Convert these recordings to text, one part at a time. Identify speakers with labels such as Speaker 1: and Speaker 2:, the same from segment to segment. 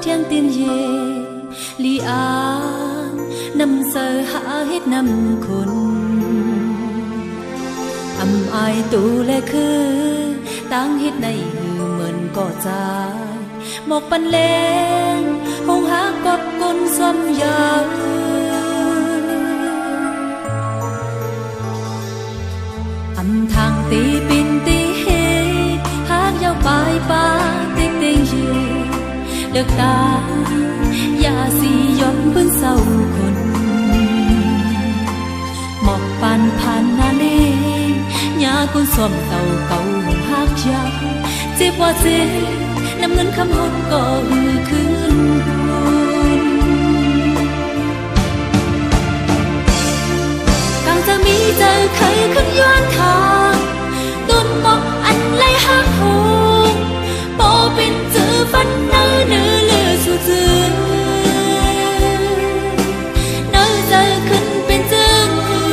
Speaker 1: thiêng tiền về li an năm giờ hạ hết năm khôn âm ai tu lệ khứ tăng hết này hư mơn cỏ dài một ban lên hùng há cọp côn xoăm giang âm thang tí pin tí hết hát nhau bài ba tích tình gì được ta ya si yom bưng sau khôn một bàn pan na lê nhà con xoăm tàu cầu hát giang chỉ qua dê năm ngân khăm hốt có khứ càng giờ mi giờ khơi khấn doan thang tôn mong anh lấy hát hùng bỏ bên chữ văn nơ nơ lơ su dư nơ giờ khấn bên dương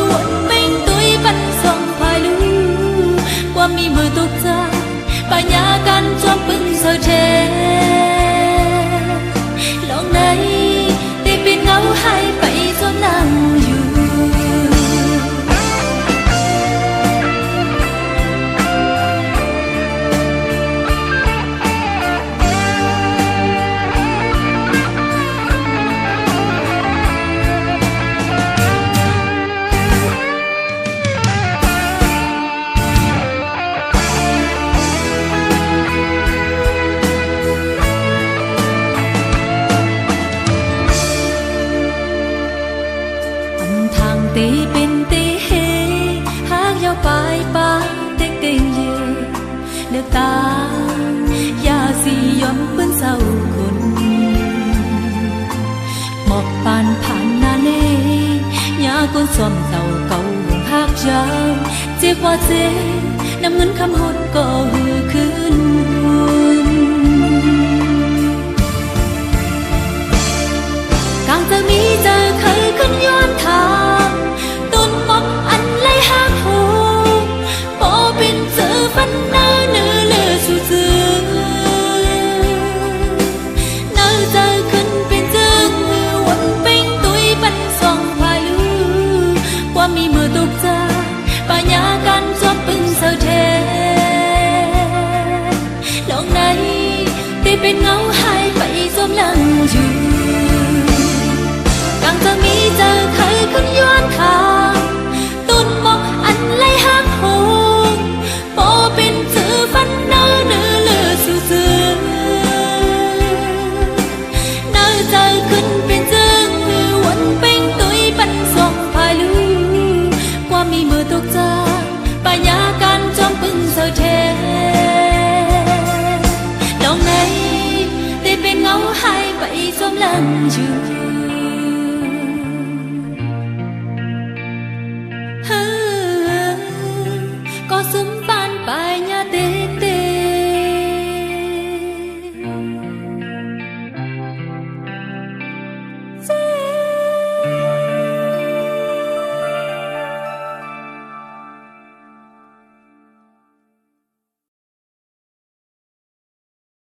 Speaker 1: uẩn mình tôi vẫn song phai lú qua mi mơ tục ra bà nhà can cho bưng giờ trẻ lòng này tìm bên ngấu hai bảy gió nắng dù tí bên tí hê hát nhau bài ba tích tình gì được ta ya si yom bưng sau khôn một bàn pan na lê nhà con xoăm tàu cầu hát giang chia qua dê năm ngân khăm hốt có hư khứ càng giờ mi giờ khơi khấn doan thang tôn mong anh lấy hát hùng bỏ bên chữ văn nơ nơ lơ su dư nơ giờ khấn bên dương uẩn bên tôi vẫn song phai lú qua mi mưa tục ra bà nhà can cho bưng giờ trẻ lòng này đi bên ngấu hai vậy xóm lăng dù càng giờ mi giờ khơi khấn doan thang tôn mong anh lấy hát hùng bỏ bên chữ văn nơ nơ lơ su dư nơ giờ khấn bên dương uẩn bên tôi vẫn song phai lú qua mi mưa tục ra bà nhà can trong bưng giờ trẻ lòng này tên bên ngấu hai vậy xóm lăng dù